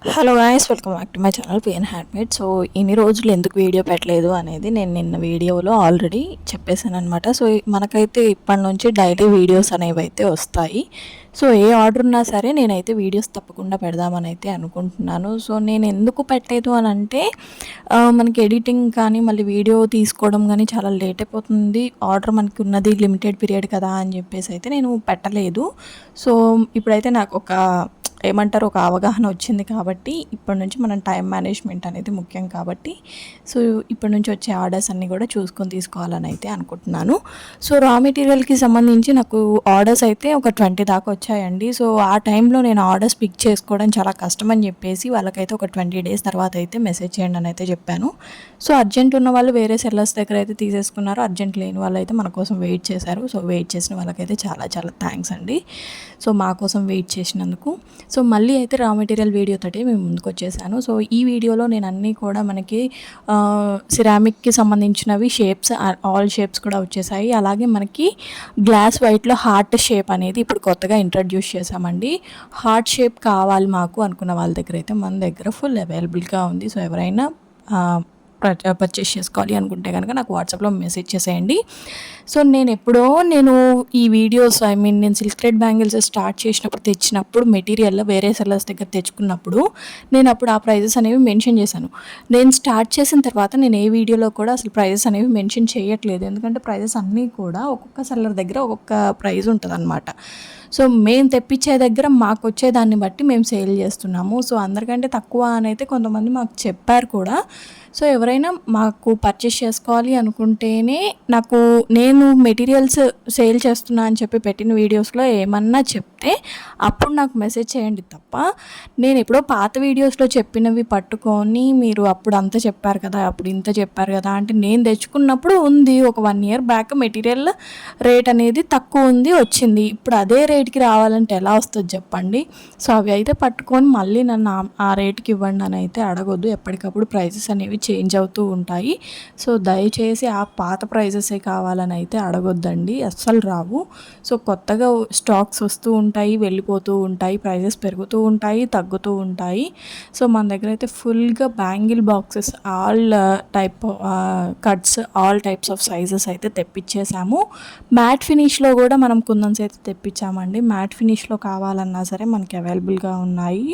Hello guys, welcome back to my channel PN handmade. So ఇన్ని రోజులు ఎందుకు video పెట్టలేదు అనేది నేను నిన్న వీడియోలో ఆల్రెడీ చెప్పేశాను అనమాట. సో మనకైతే ఇప్పటి నుంచి డైలీ వీడియోస్ అనేవి అయితే వస్తాయి. సో ఏ ఆర్డర్ ఉన్నా సరే నేనైతే వీడియోస్ తప్పకుండా పెడదామని అయితే అనుకుంటున్నాను. సో నేను ఎందుకు పెట్టలేదు అని అంటే మనకి ఎడిటింగ్ కానీ మళ్ళీ వీడియో తీసుకోవడం కానీ చాలా లేట్ అయిపోతుంది. ఆర్డర్ మనకి ఉన్నది లిమిటెడ్ పీరియడ్ కదా అని చెప్పేసి అయితే నేను పెట్టలేదు. సో ఇప్పుడైతే నాకు ఒక అవగాహన వచ్చింది కాబట్టి ఇప్పటి నుంచి మనం టైం మేనేజ్మెంట్ అనేది ముఖ్యం కాబట్టి సో ఇప్పటి నుంచి వచ్చే ఆర్డర్స్ అన్నీ కూడా చూసుకొని తీసుకోవాలని అయితే అనుకుంటున్నాను. సో రా మెటీరియల్కి సంబంధించి నాకు ఆర్డర్స్ అయితే ఒక 20 దాకా వచ్చాయండి. సో ఆ టైంలో నేను ఆర్డర్స్ పిక్ చేసుకోవడం చాలా కష్టం అని చెప్పేసి వాళ్ళకైతే ఒక 20 days తర్వాత అయితే మెసేజ్ చేయండి అని అయితే చెప్పాను. సో అర్జెంట్ ఉన్న వాళ్ళు వేరే సెల్లర్స్ దగ్గర అయితే తీసేసుకున్నారు. అర్జెంట్ లేని వాళ్ళు అయితే మన కోసం వెయిట్ చేశారు. సో వెయిట్ చేసిన వాళ్ళకైతే చాలా చాలా థ్యాంక్స్ అండి. సో మా కోసం వెయిట్ చేసినందుకు. సో మళ్ళీ అయితే రా మెటీరియల్ వీడియో తోటి మేము ముందుకు వచ్చేసాను. సో ఈ వీడియోలో నేను అన్నీ కూడా మనకి సిరామిక్కి సంబంధించినవి షేప్స్, ఆల్ షేప్స్ కూడా వచ్చేసాయి. అలాగే మనకి గ్లాస్ వైట్లో హార్ట్ షేప్ అనేది ఇప్పుడు కొత్తగా ఇంట్రడ్యూస్ చేసామండి. హార్ట్ షేప్ కావాలి మాకు అనుకున్న వాళ్ళ దగ్గర అయితే మన దగ్గర ఫుల్ అవైలబుల్గా ఉంది. సో ఎవరైనా పర్చేస్ చేసుకోవాలి అనుకుంటే కనుక నాకు వాట్సాప్లో మెసేజ్ చేసేయండి. సో నేను ఈ వీడియోస్ నేను సిల్క్ థ్రెడ్ బ్యాంగిల్స్ స్టార్ట్ చేసినప్పుడు తెచ్చినప్పుడు మెటీరియల్ వేరే సెల్లర్స్ దగ్గర తెచ్చుకున్నప్పుడు నేను అప్పుడు ఆ ప్రైజెస్ అనేవి మెన్షన్ చేశాను. నేను స్టార్ట్ చేసిన తర్వాత నేను ఏ వీడియోలో కూడా అసలు ప్రైజెస్ అనేవి మెన్షన్ చేయట్లేదు. ఎందుకంటే ప్రైజెస్ అన్నీ కూడా ఒక్కొక్క సెల్లర్ దగ్గర ఒక్కొక్క ప్రైజ్ ఉంటుంది అనమాట. సో మేము తెప్పించే దగ్గర మాకు వచ్చే దాన్ని బట్టి మేము సేల్ చేస్తున్నాము. సో అందరికంటే తక్కువ అని అయితే కొంతమంది మాకు చెప్పారు కూడా. సో ఎవరైనా మాకు పర్చేస్ చేసుకోవాలి అనుకుంటేనే నేను మెటీరియల్స్ సేల్ చేస్తున్నా అని చెప్పి పెట్టిన వీడియోస్లో ఏమన్నా చెప్తే అప్పుడు నాకు మెసేజ్ చేయండి తప్ప నేను ఎప్పుడో పాత వీడియోస్లో చెప్పినవి పట్టుకొని మీరు అప్పుడు అంత చెప్పారు కదా, అప్పుడు ఇంత చెప్పారు కదా అంటే నేను తెచ్చుకున్నప్పుడు ఉంది ఒక 1 year బ్యాక్ మెటీరియల్ రేట్ అనేది తక్కువ ఉంది వచ్చింది. ఇప్పుడు అదే రేట్కి రావాలంటే ఎలా వస్తుంది చెప్పండి. సో అవి అయితే పట్టుకొని మళ్ళీ నన్ను ఆ రేట్కి ఇవ్వండి అని అయితే అడగొద్దు. ఎప్పటికప్పుడు ప్రైజెస్ అనేవి చేంజ్ అవుతూ ఉంటాయి. సో దయచేసి ఆ పాత ప్రైజెసే కావాలని అయితే అడగొద్దండి, అస్సలు రావు. సో కొత్తగా స్టాక్స్ వస్తూ ఉంటాయి, వెళ్ళిపోతూ ఉంటాయి, ప్రైజెస్ పెరుగుతూ ఉంటాయి, తగ్గుతూ ఉంటాయి. సో మన దగ్గర అయితే ఫుల్గా bangle boxes all type cuts all types of sizes అయితే తెప్పించేసాము. మ్యాట్ ఫినిష్లో కూడా మనం కుందన్స్ అయితే తెప్పించామండి. మ్యాట్ ఫినిష్లో కావాలన్నా సరే మనకి అవైలబుల్గా ఉన్నాయి.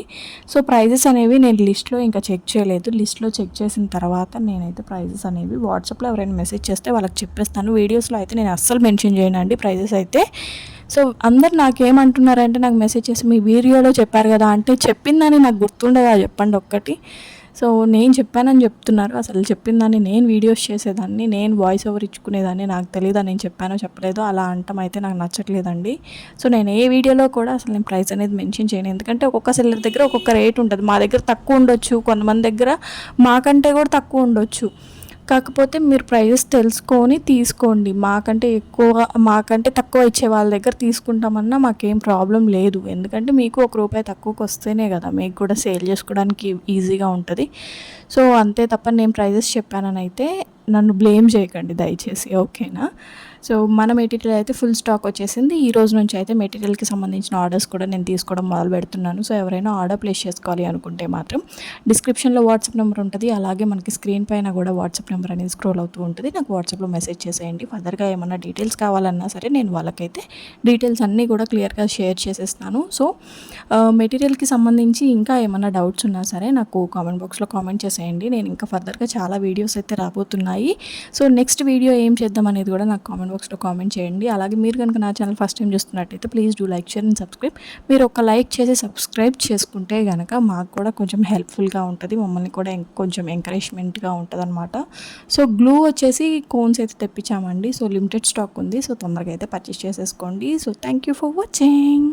సో ప్రైజెస్ అనేవి నేను లిస్ట్లో ఇంకా చెక్ చేయలేదు. లిస్ట్లో చెక్ చేసిన తర్వాత నేనైతే ప్రైజెస్ అనేవి వాట్సాప్లో ఎవరైనా మెసేజ్ చేస్తే వాళ్ళకి చెప్పేస్తాను. వీడియోస్లో అయితే నేను అస్సలు మెన్షన్ చేయను అండి ప్రైజెస్ అయితే. సో అందరు నాకేమంటున్నారంటే నాకు మెసేజ్ చేసి మీ వీడియోలో చెప్పారు కదా అంటే చెప్పిందని నాకు గుర్తుండదా చెప్పండి ఒక్కటి. సో నేను చెప్పానని చెప్తున్నారు, అసలు చెప్పిందని నేను వీడియోస్ చేసేదాన్ని, నేను వాయిస్ ఓవర్ ఇచ్చుకునేదాన్ని, నాకు తెలియదా నేను చెప్పానో చెప్పలేదో అలా అంటాం అయితే నాకు నచ్చట్లేదండి. సో నేను ఏ వీడియోలో కూడా అసలు నేను ప్రైస్ అనేది మెన్షన్ చేయను. ఎందుకంటే ఒక్కొక్క సెల్లర్ దగ్గర ఒక్కొక్క రేట్ ఉంటుంది. మా దగ్గర తక్కువ ఉండొచ్చు, కొంతమంది దగ్గర మాకంటే కూడా తక్కువ ఉండొచ్చు. కాకపోతే మీరు ప్రైజెస్ తెలుసుకొని తీసుకోండి. మాకంటే తక్కువ ఇచ్చే వాళ్ళ దగ్గర తీసుకుంటామన్నా మాకేం ప్రాబ్లం లేదు. ఎందుకంటే మీకు ₹1 తక్కువకి వస్తేనే కదా మీకు కూడా సేల్ చేసుకోవడానికి ఈజీగా ఉంటుంది. సో అంతే తప్ప నేను ప్రైజెస్ చెప్పానని అయితే నన్ను బ్లేమ్ చేయకండి దయచేసి, ఓకేనా. సో మన మెటీరియల్ అయితే ఫుల్ స్టాక్ వచ్చేసింది. ఈ రోజు నుంచి అయితే మెటీరియల్కి సంబంధించిన ఆర్డర్స్ కూడా నేను తీసుకోవడం మొదలు పెడుతున్నాను. సో ఎవరైనా ఆర్డర్ ప్లేస్ చేసుకోవాలి అనుకుంటే మాత్రం డిస్క్రిప్షన్లో వాట్సాప్ నెంబర్ ఉంటుంది. అలాగే మనకి స్క్రీన్ పైన కూడా వాట్సాప్ నెంబర్ అనేది స్క్రోల్ అవుతూ ఉంటుంది. నాకు వాట్సాప్లో మెసేజ్ చేసేయండి. ఫర్దర్గా ఏమన్నా డీటెయిల్స్ కావాలన్నా సరే నేను వాళ్ళకైతే డీటెయిల్స్ అన్నీ కూడా క్లియర్గా షేర్ చేసేస్తాను. సో మెటీరియల్కి సంబంధించి ఇంకా ఏమన్నా డౌట్స్ ఉన్నా సరే నాకు కామెంట్ బాక్స్లో కామెంట్ చేసేయండి. నేను ఇంకా ఫర్దర్గా చాలా వీడియోస్ అయితే రాబోతున్నాయి. సో నెక్స్ట్ వీడియో ఏం చేద్దాం అనేది కూడా నాకు కామెంట్ బాక్స్లో కామెంట్ చేయండి. అలాగే మీరు కనుక నా ఛానల్ ఫస్ట్ టైం చూస్తున్నట్టయితే please do like, share and subscribe. మీరు ఒక లైక్ చేసి సబ్స్క్రైబ్ చేసుకుంటే కనుక మాకు కూడా కొంచెం హెల్ప్ఫుల్గా ఉంటుంది, మమ్మల్ని కూడా కొంచెం ఎంకరేజ్మెంట్గా ఉంటుంది అనమాట. సో గ్లూ వచ్చేసి కోన్స్ అయితే తెప్పించామండి. సో లిమిటెడ్ స్టాక్ ఉంది. సో తొందరగా అయితే పర్చేస్ చేసేసుకోండి. So thank you for watching.